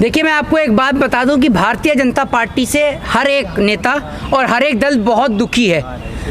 देखिए, मैं आपको एक बात बता दूं कि भारतीय जनता पार्टी से हर एक नेता और हर एक दल बहुत दुखी है।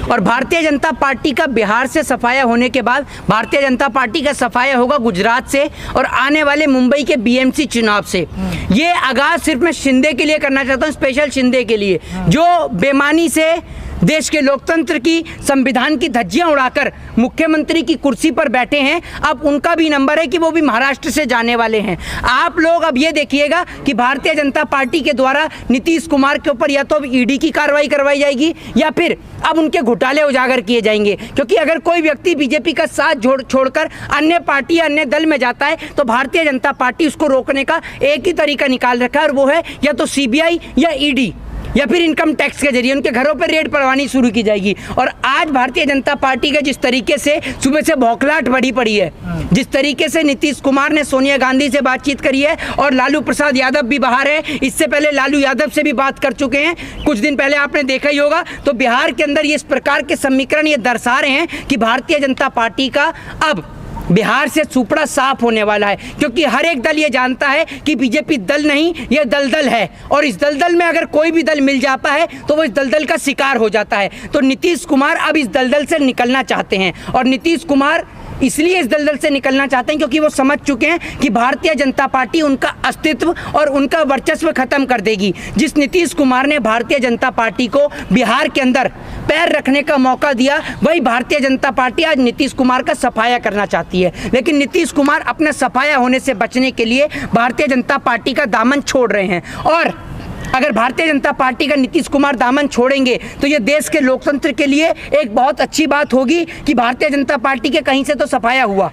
और भारतीय जनता पार्टी का बिहार से सफाया होने के बाद भारतीय जनता पार्टी का सफाया होगा गुजरात से और आने वाले मुंबई के बीएमसी चुनाव से। ये आगाज सिर्फ मैं शिंदे के लिए करना चाहता हूँ, स्पेशल शिंदे के लिए, जो बेमानी से देश के लोकतंत्र की, संविधान की धज्जियां उड़ाकर मुख्यमंत्री की कुर्सी पर बैठे हैं। अब उनका भी नंबर है कि वो भी महाराष्ट्र से जाने वाले हैं। आप लोग अब ये देखिएगा कि भारतीय जनता पार्टी के द्वारा नीतीश कुमार के ऊपर या तो ईडी की कार्रवाई करवाई जाएगी या फिर अब उनके घोटाले उजागर किए जाएंगे। क्योंकि अगर कोई व्यक्ति बीजेपी का साथ छोड़कर अन्य पार्टी या अन्य दल में जाता है तो भारतीय जनता पार्टी उसको रोकने का एक ही तरीका निकाल रखा है, और वो है या तो सीबीआई या ईडी या फिर इनकम टैक्स के जरिए उनके घरों पर रेड पड़वानी शुरू की जाएगी। और आज भारतीय जनता पार्टी का जिस तरीके से सुबह से बौखलाहट बढ़ी पड़ी है, जिस तरीके से नीतीश कुमार ने सोनिया गांधी से बातचीत करी है और लालू प्रसाद यादव भी बाहर है, इससे पहले लालू यादव से भी बात कर चुके हैं, कुछ दिन पहले आपने देखा ही होगा। तो बिहार के अंदर ये इस प्रकार के समीकरण ये दर्शा रहे हैं कि भारतीय जनता पार्टी का अब बिहार से सुपड़ा साफ होने वाला है। क्योंकि हर एक दल ये जानता है कि बीजेपी दल नहीं, ये दलदल है, और इस दलदल में अगर कोई भी दल मिल जाता है तो वो इस दलदल का शिकार हो जाता है। तो नीतीश कुमार अब इस दलदल से निकलना चाहते हैं, और नीतीश कुमार इसलिए इस दलदल से निकलना चाहते हैं क्योंकि वो समझ चुके हैं कि भारतीय जनता पार्टी उनका अस्तित्व और उनका वर्चस्व खत्म कर देगी। जिस नीतीश कुमार ने भारतीय जनता पार्टी को बिहार के अंदर पैर रखने का मौका दिया, वही भारतीय जनता पार्टी आज नीतीश कुमार का सफाया करना चाहती है। लेकिन नीतीश कुमार अपने सफाया होने से बचने के लिए भारतीय जनता पार्टी का दामन छोड़ रहे हैं। और अगर भारतीय जनता पार्टी का नीतीश कुमार दामन छोड़ेंगे तो ये देश के लोकतंत्र के लिए एक बहुत अच्छी बात होगी कि भारतीय जनता पार्टी के कहीं से तो सफाया हुआ।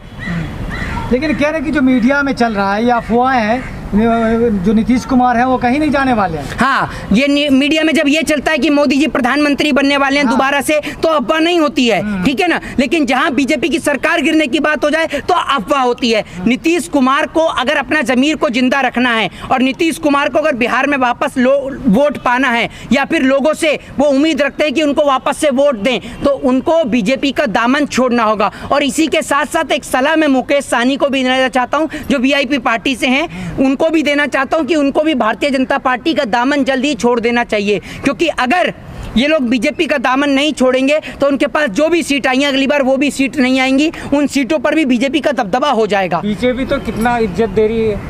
लेकिन कह रहे हैं कि जो मीडिया में चल रहा है ये अफवाहें हैं, जो नीतीश कुमार है वो कहीं नहीं जाने वाले हैं। हाँ, ये मीडिया में जब ये चलता है कि मोदी जी प्रधानमंत्री बनने वाले हैं दोबारा से, तो अफवाह नहीं होती है, ठीक है ना। लेकिन जहां बीजेपी की सरकार गिरने की बात हो जाए तो अफवाह होती है। नीतीश कुमार को अगर अपना जमीर को जिंदा रखना है और नीतीश कुमार को अगर बिहार में वापस वोट पाना है या फिर लोगों से वो उम्मीद रखते हैं कि उनको वापस से वोट दें, तो उनको बीजेपी का दामन छोड़ना होगा। और इसी के साथ साथ एक सलाह मैं मुकेश सहनी को भी देना चाहता हूँ, जो वीआईपी पार्टी से हैं, उनको भी देना चाहता हूं कि उनको भी भारतीय जनता पार्टी का दामन जल्दी छोड़ देना चाहिए। क्योंकि अगर ये लोग बीजेपी का दामन नहीं छोड़ेंगे तो उनके पास जो भी सीट आई हैं अगली बार वो भी सीट नहीं आएंगी, उन सीटों पर भी बीजेपी का दबदबा हो जाएगा। बीजेपी तो कितना इज्जत दे रही है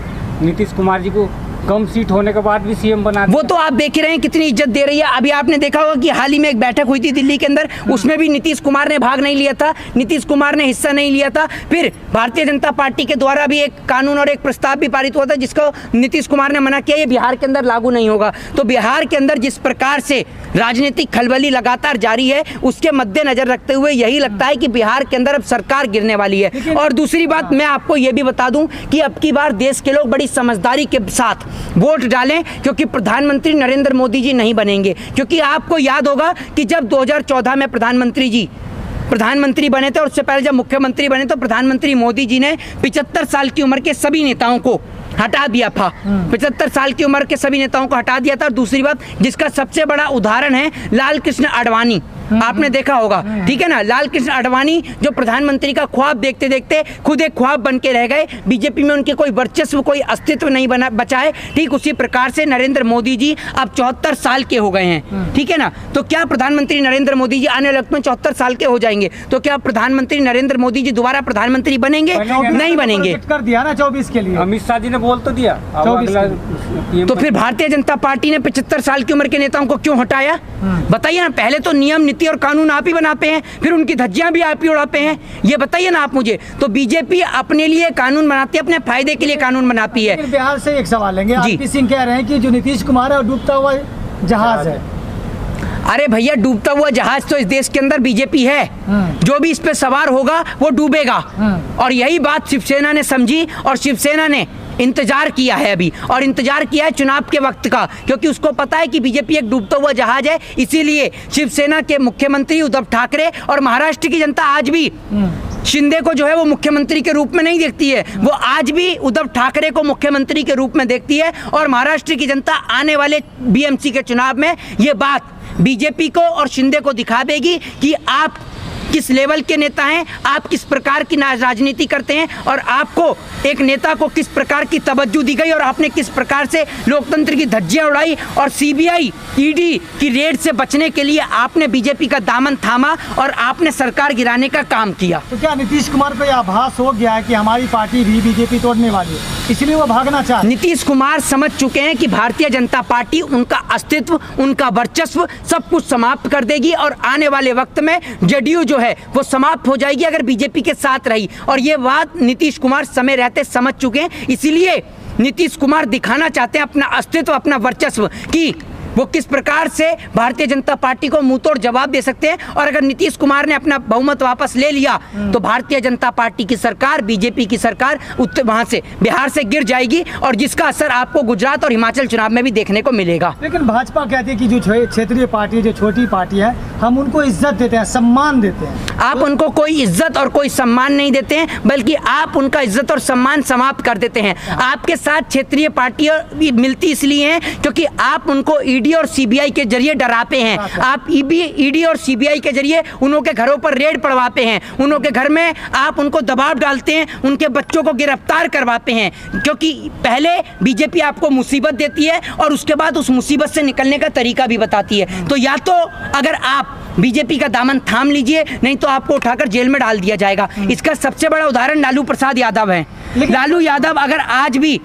नीतीश कुमार जी को, कम सीट होने के बाद भी सीएम बना, वो तो आप देख ही रहे हैं कितनी इज्जत दे रही है। अभी आपने देखा होगा कि हाल ही में एक बैठक हुई थी दिल्ली के अंदर, उसमें भी नीतीश कुमार ने भाग नहीं लिया था, नीतीश कुमार ने हिस्सा नहीं लिया था। फिर भारतीय जनता पार्टी के द्वारा भी एक कानून और एक प्रस्ताव भी पारित हुआ था जिसको नीतीश कुमार ने मना किया, ये बिहार के अंदर लागू नहीं होगा। तो बिहार के अंदर जिस प्रकार से राजनीतिक खलबली लगातार जारी है, उसके मद्देनजर रखते हुए यही लगता है कि बिहार के अंदर अब सरकार गिरने वाली है। और दूसरी बात मैं आपको ये भी बता दूं कि अब की बार देश के लोग बड़ी समझदारी के साथ वोट डालें, क्योंकि प्रधानमंत्री नरेंद्र मोदी जी नहीं बनेंगे। क्योंकि आपको याद होगा कि जब 2014 में प्रधानमंत्री बने थे और उससे पहले जब मुख्यमंत्री बने तो प्रधानमंत्री मोदी जी ने 75 साल की उम्र के सभी नेताओं को हटा दिया था। 75 साल की उम्र के सभी नेताओं को हटा दिया था। और दूसरी बात, जिसका सबसे बड़ा उदाहरण है लाल कृष्ण आडवाणी, आपने देखा होगा, ठीक है ना। लाल कृष्ण आडवाणी जो प्रधानमंत्री का ख्वाब देखते देखते खुद एक ख्वाब बन के रह गए, बीजेपी में उनके कोई वर्चस्व, कोई अस्तित्व नहीं बचा है। ठीक उसी प्रकार से नरेंद्र मोदी जी अब 74 साल के हो गए हैं, ठीक है ना। तो क्या प्रधानमंत्री नरेंद्र मोदी जी आने वाले वक्त में 74 साल के हो जाएंगे, तो क्या प्रधानमंत्री नरेंद्र मोदी जी दोबारा प्रधानमंत्री बनेंगे? नहीं बनेंगे। कर दिया ना 24 के लिए, अमित शाह जी ने बोल तो दिया। तो फिर भारतीय जनता पार्टी ने 75 साल की उम्र के नेताओं को क्यों हटाया? बताइए ना। पहले तो नियम नीति और कानून आप ही बनाते हैं, फिर उनकी धज्जियां भी आप ही उड़ाते हैं, ये बताइए ना आप मुझे। तो बीजेपी अपने लिए कानून बनाती है, अपने फायदे के लिए कानून बनाती है। बिहार से एक सवाल लेंगे, आरपी सिंह कह रहे हैं कि जो नीतीश कुमार है वो डूबता हुआ जहाज है। अरे भैया, डूबता हुआ जहाज तो इस देश के अंदर बीजेपी है, जो भी इस पे सवार होगा वो डूबेगा। और यही बात शिवसेना ने समझी और शिवसेना ने इंतजार किया है अभी, और इंतजार किया है चुनाव के वक्त का, क्योंकि उसको पता है कि बीजेपी एक डूबता हुआ जहाज है। इसीलिए शिवसेना के मुख्यमंत्री उद्धव ठाकरे और महाराष्ट्र की जनता आज भी शिंदे को जो है वो मुख्यमंत्री के रूप में नहीं देखती है, वो आज भी उद्धव ठाकरे को मुख्यमंत्री के रूप में देखती है। और महाराष्ट्र की जनता आने वाले बीएमसी के चुनाव में ये बात बीजेपी को और शिंदे को दिखा देगी कि आप किस लेवल के नेता हैं, आप किस प्रकार की राजनीति करते हैं और आपको एक नेता को किस प्रकार की तवज्जो दी गई और आपने किस प्रकार से लोकतंत्र की धज्जियां उड़ाई और सीबीआई ईडी की रेड से बचने के लिए आपने बीजेपी का दामन थामा और आपने सरकार गिराने का काम किया। तो क्या नीतीश कुमार को यह आभास हो गया है कि हमारी पार्टी भी बीजेपी तोड़ने वाली है, इसलिए वो भागना चाहते? नीतीश कुमार समझ चुके हैं कि भारतीय जनता पार्टी उनका अस्तित्व, उनका वर्चस्व सब कुछ समाप्त कर देगी और आने वाले वक्त में जेडीयू जो है वो समाप्त हो जाएगी अगर बीजेपी के साथ रही। और ये बात नीतीश कुमार समय रहते समझ चुके हैं, इसीलिए नीतीश कुमार दिखाना चाहते हैं अपना अस्तित्व, अपना वर्चस्व कि वो किस प्रकार से भारतीय जनता पार्टी को मुंहतोड़ जवाब दे सकते हैं। और अगर नीतीश कुमार ने अपना बहुमत वापस ले लिया तो भारतीय जनता पार्टी की सरकार, बीजेपी की सरकार वहां से बिहार से गिर जाएगी और जिसका असर आपको गुजरात और हिमाचल चुनाव में भी देखने को मिलेगा। लेकिन भाजपा कहती है कि जो क्षेत्रीय पार्टी, जो छोटी पार्टी है, हम उनको इज्जत देते हैं, सम्मान देते हैं। आप उनको कोई इज्जत और कोई सम्मान नहीं देते हैं, बल्कि आप उनका इज्जत और सम्मान समाप्त कर देते हैं। आपके साथ क्षेत्रीय पार्टियां मिलती इसलिए हैं क्योंकि आप उनको ईडी और सीबीआई के जरिए डराते हैं। आप ईडी और सीबीआई के जरिए उन्हों के घरों पर रेड पड़वाते हैं, उन्हों के घर में आप उनको दबाव डालते हैं, उनके बच्चों को गिरफ्तार करवाते हैं, क्योंकि पहले बीजेपी आपको मुसीबत देती है और उसके बाद उस मुसीबत से निकलने का तरीका भी बताती है। तो या तो अगर आप बीजेपी का दामन थाम लीजिए, नहीं तो आपको उठाकर जेल में डाल दिया जाएगा। इसका सबसे बड़ा उदाहरण लालू प्रसाद यादव है। लालू यादव अगर आज भी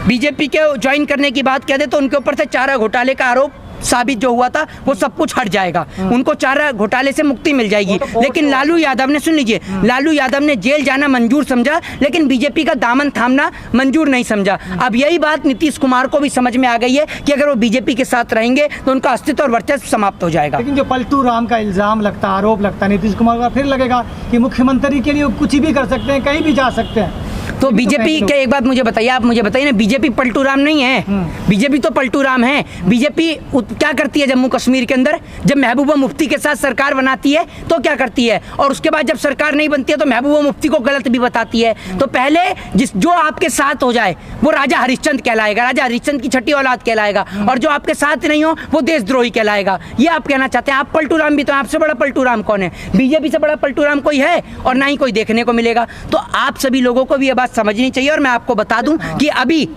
बीजेपी के ज्वाइन करने की बात कह दे तो उनके ऊपर से चारा घोटाले का आरोप साबित जो हुआ था वो सब कुछ हट जाएगा, उनको चारा घोटाले से मुक्ति मिल जाएगी। लेकिन लालू यादव ने, सुन लीजिए, लालू यादव ने जेल जाना मंजूर समझा लेकिन बीजेपी का दामन थामना मंजूर नहीं समझा। अब यही बात नीतीश कुमार को भी समझ में आ गई है कि अगर वो बीजेपी के साथ रहेंगे तो उनका अस्तित्व और वर्चस्व समाप्त हो जाएगा। लेकिन जो पलटू राम का इल्जाम लगता, आरोप लगता है नीतीश कुमार का, फिर लगेगा कि मुख्यमंत्री के लिए कुछ भी कर सकते हैं, कहीं भी जा सकते हैं। तो बीजेपी के एक बात मुझे बताइए, आप मुझे बताइए ना, बीजेपी पलटू राम नहीं है। बीजेपी तो पलटू राम है। बीजेपी क्या करती है जम्मू कश्मीर के अंदर? जब महबूबा मुफ्ती के साथ सरकार बनाती है तो क्या करती है, और उसके बाद जब सरकार नहीं बनती है तो महबूबा मुफ्ती को गलत भी बताती है। तो पहले जो आपके साथ हो जाए वो राजा हरिश्चंद्र कहलाएगा, राजा हरिश्चंद्र की छठी औलाद कहलाएगा, और जो आपके साथ नहीं हो वो देशद्रोही कहलाएगा। ये आप कहना चाहते हैं। आप पलटू राम भी तो, आपसे बड़ा पलटू राम कौन है? बीजेपी से बड़ा पलटू राम कोई है और ना ही कोई देखने को मिलेगा। तो आप सभी लोगों को भी ये बात समझनी चाहिए। और मैं आपको बता दूं कि अभी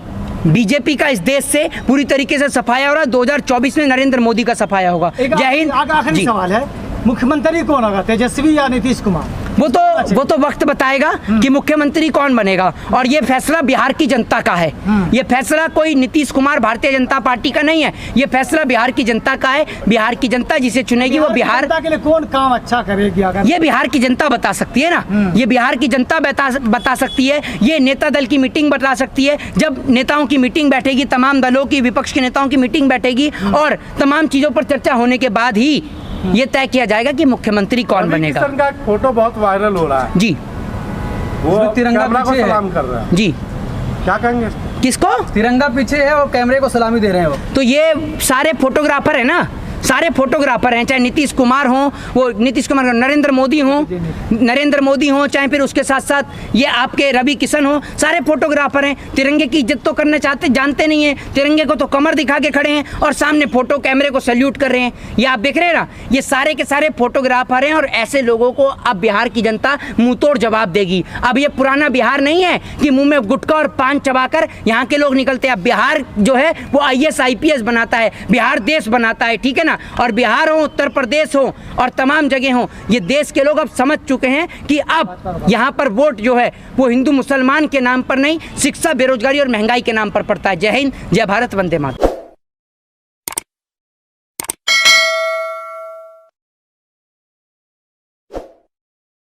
बीजेपी का इस देश से पूरी तरीके से सफाया हो रहा है। 2024 में नरेंद्र मोदी का सफाया होगा। जय हिंद। आखिरी सवाल है, मुख्यमंत्री कौन होगा, तेजस्वी या नीतीश कुमार? वो तो वक्त बताएगा कि मुख्यमंत्री कौन बनेगा, और ये फैसला बिहार की जनता का है। ये फैसला कोई नीतीश कुमार भारतीय जनता पार्टी का नहीं है, ये फैसला बिहार की जनता का है। बिहार की जनता जिसे चुनेगी वो बिहार के लिए कौन काम अच्छा करेगी, अगर ये बिहार की जनता बता सकती है ना। ये बिहार की जनता बता सकती है। ये नेता दल की मीटिंग बता सकती है। जब नेताओं की मीटिंग बैठेगी, तमाम दलों की, विपक्ष के नेताओं की मीटिंग बैठेगी और तमाम चीजों पर चर्चा होने के बाद ही ये तय किया जाएगा कि मुख्यमंत्री कौन बनेगा। किशन का फोटो बहुत वायरल हो रहा है जी, वो तिरंगा कैमरा को पीछे है। सलाम कर रहा है, जी। क्या कहेंगे? किसको? तिरंगा पीछे है और कैमरे को सलामी दे रहे हैं वो। तो ये सारे फोटोग्राफर है ना, सारे फोटोग्राफर हैं, चाहे नीतीश कुमार हो, वो नीतीश कुमार, नरेंद्र मोदी हो, चाहे फिर उसके साथ साथ ये आपके रवि किशन हो, सारे फोटोग्राफर हैं। तिरंगे की इज्जत तो करना जानते नहीं हैं। तिरंगे को तो कमर दिखा के खड़े हैं और सामने फोटो कैमरे को सैल्यूट कर रहे हैं। ये आप देख रहे हैं ना, ये सारे के सारे फोटोग्राफर हैं और ऐसे लोगों को अब बिहार की जनता मुंहतोड़ जवाब देगी। अब ये पुराना बिहार नहीं है कि मुंह में गुटखा और पान चबाकर यहाँ के लोग निकलते हैं। अब बिहार जो है वो IAS IPS बनाता है, बिहार देश बनाता है, ठीक है ना। और बिहार हो, उत्तर प्रदेश हो और तमाम जगह हो, ये देश के लोग अब समझ चुके हैं कि अब यहाँ पर वोट जो है वो हिंदू मुसलमान के नाम पर नहीं, शिक्षा, बेरोजगारी और महंगाई के नाम पर पड़ता है। जय हिंद, जय भारत, वंदे मातरम।